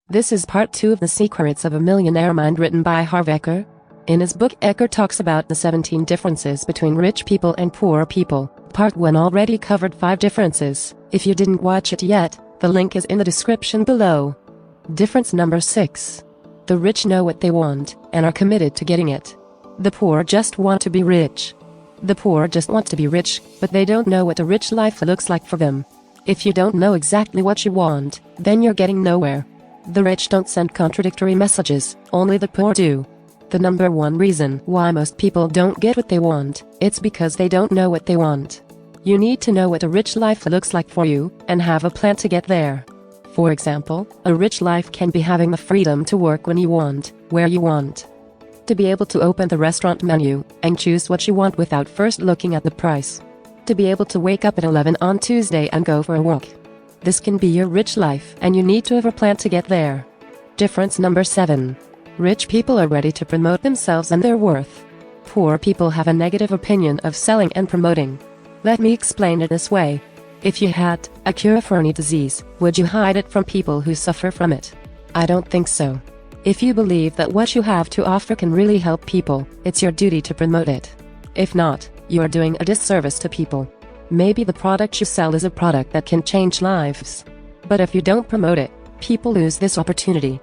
This is part 2 of The Secrets of a Millionaire Mind written by Harv Eker. In his book, Eker talks about the 17 differences between rich people and poor people. Part 1 already covered 5 differences. If you didn't watch it yet, the link is in the description below. Difference number 6. The rich know what they want and are committed to getting it. The poor just want to be rich. The poor just want to be rich, but they don't know what a rich life looks like for them. If you don't know exactly what you want, then you're getting nowhere. The rich don't send contradictory messages, only the poor do. The number 1 reason why most people don't get what they want, it's because they don't know what they want. You need to know what a rich life looks like for you, and have a plan to get there. For example, a rich life can be having the freedom to work when you want, where you want. To be able to open the restaurant menu, and choose what you want without first looking at the price. To be able to wake up at 11 on Tuesday and go for a walk. This can be your rich life, and you need to have a plan to get there. Difference number 7. Rich people are ready to promote themselves and their worth. Poor people have a negative opinion of selling and promoting. Let me explain it this way. If you had a cure for any disease, would you hide it from people who suffer from it? I don't think so. If you believe that what you have to offer can really help people, it's your duty to promote it. If not, you are doing a disservice to people. Maybe the product you sell is a product that can change lives. But if you don't promote it, people lose this opportunity.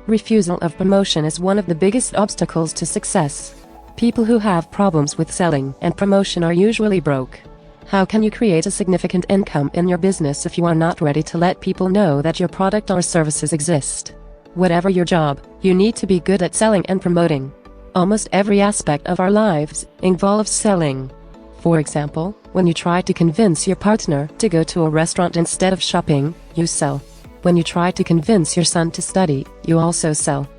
Refusal of promotion is one of the biggest obstacles to success. People who have problems with selling and promotion are usually broke. How can you create a significant income in your business if you are not ready to let people know that your product or services exist? Whatever your job, you need to be good at selling and promoting. Almost every aspect of our lives involves selling. For example, when you try to convince your partner to go to a restaurant instead of shopping, you sell. When you try to convince your son to study, you also sell.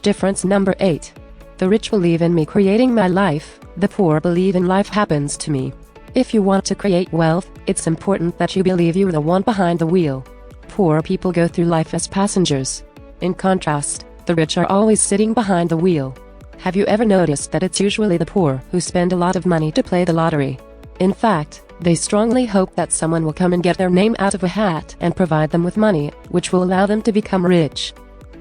Difference number 8. The rich believe in me creating my life, the poor believe in life happens to me. If you want to create wealth, it's important that you believe you're the one behind the wheel. Poor people go through life as passengers. In contrast, the rich are always sitting behind the wheel. Have you ever noticed that it's usually the poor who spend a lot of money to play the lottery? In fact, they strongly hope that someone will come and get their name out of a hat and provide them with money, which will allow them to become rich.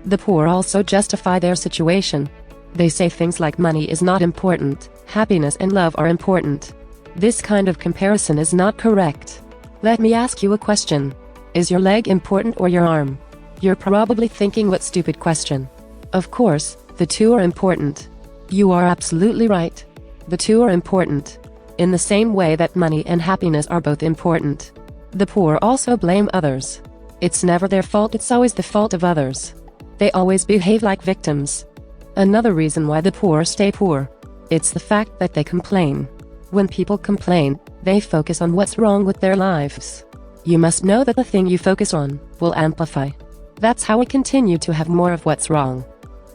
The poor also justify their situation. They say things like money is not important, happiness and love are important. This kind of comparison is not correct. Let me ask you a question. Is your leg important or your arm? You're probably thinking, what stupid question. Of course, the two are important. You are absolutely right. The two are important. In the same way that money and happiness are both important. The poor also blame others. It's never their fault, it's always the fault of others. They always behave like victims. Another reason why the poor stay poor. It's the fact that they complain. When people complain, they focus on what's wrong with their lives. You must know that the thing you focus on will amplify. That's how we continue to have more of what's wrong.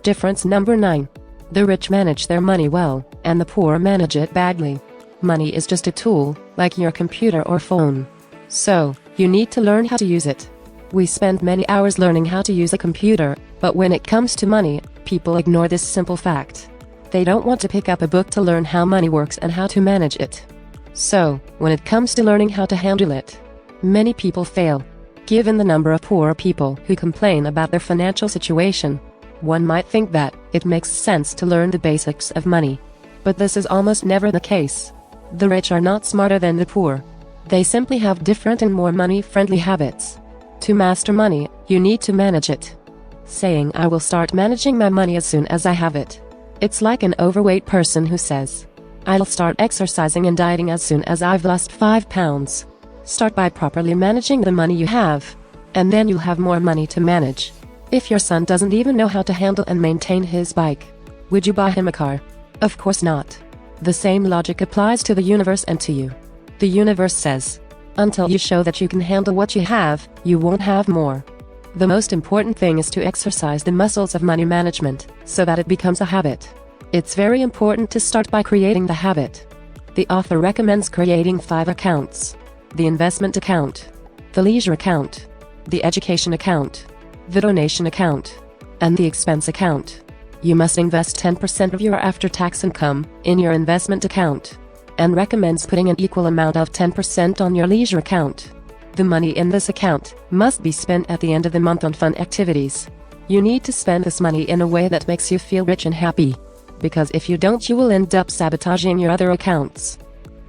Difference number 9. The rich manage their money well, and the poor manage it badly. Money is just a tool, like your computer or phone. So, you need to learn how to use it. We spend many hours learning how to use a computer, but when it comes to money, people ignore this simple fact. They don't want to pick up a book to learn how money works and how to manage it. So, when it comes to learning how to handle it, many people fail. Given the number of poor people who complain about their financial situation, one might think that it makes sense to learn the basics of money. But this is almost never the case. The rich are not smarter than the poor. They simply have different and more money-friendly habits. To master money, you need to manage it. Saying I will start managing my money as soon as I have it. It's like an overweight person who says, I'll start exercising and dieting as soon as I've lost 5 pounds. Start by properly managing the money you have, and then you'll have more money to manage. If your son doesn't even know how to handle and maintain his bike, would you buy him a car? Of course not. The same logic applies to the universe and to you. The universe says, until you show that you can handle what you have, you won't have more. The most important thing is to exercise the muscles of money management, so that it becomes a habit. It's very important to start by creating the habit. The author recommends creating 5 accounts. The investment account, the leisure account, the education account, the donation account, and the expense account. You must invest 10% of your after-tax income in your investment account, and recommends putting an equal amount of 10% on your leisure account. The money in this account must be spent at the end of the month on fun activities. You need to spend this money in a way that makes you feel rich and happy. Because if you don't, you will end up sabotaging your other accounts.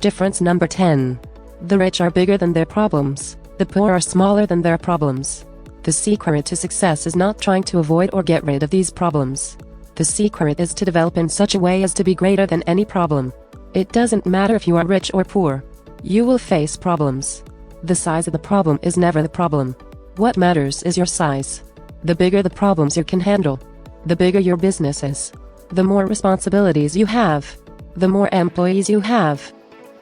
Difference number 10. The rich are bigger than their problems. The poor are smaller than their problems. The secret to success is not trying to avoid or get rid of these problems. The secret is to develop in such a way as to be greater than any problem. It doesn't matter if you are rich or poor. You will face problems. The size of the problem is never the problem. What matters is your size. The bigger the problems you can handle, the bigger your business is. The more responsibilities you have, the more employees you have,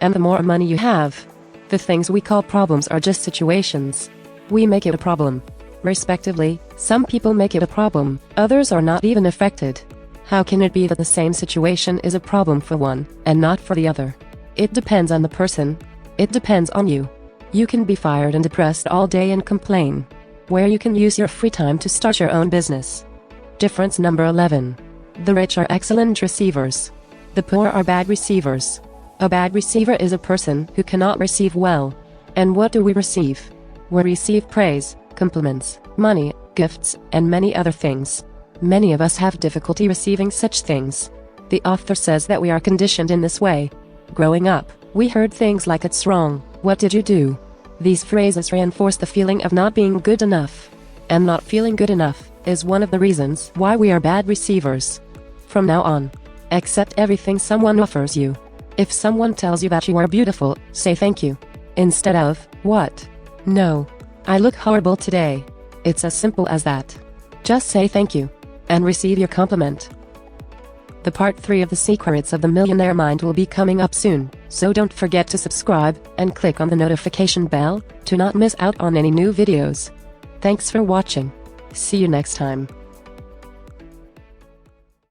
and the more money you have. The things we call problems are just situations. We make it a problem. Respectively, some people make it a problem, others are not even affected. How can it be that the same situation is a problem for one, and not for the other? It depends on the person. It depends on you. You can be fired and depressed all day and complain, where you can use your free time to start your own business. Difference number 11. The rich are excellent receivers. The poor are bad receivers. A bad receiver is a person who cannot receive well. And what do we receive? We receive praise, compliments, money, gifts, and many other things. Many of us have difficulty receiving such things. The author says that we are conditioned in this way. Growing up, we heard things like "it's wrong, what did you do?" These phrases reinforce the feeling of not being good enough. And not feeling good enough is one of the reasons why we are bad receivers. From now on, accept everything someone offers you. If someone tells you that you are beautiful, say thank you. Instead of, "What? No. I look horrible today." It's as simple as that. Just say thank you, and receive your compliment. The part 3 of the secrets of the Millionaire Mind will be coming up soon, so don't forget to subscribe, and click on the notification bell, to not miss out on any new videos. Thanks for watching. See you next time.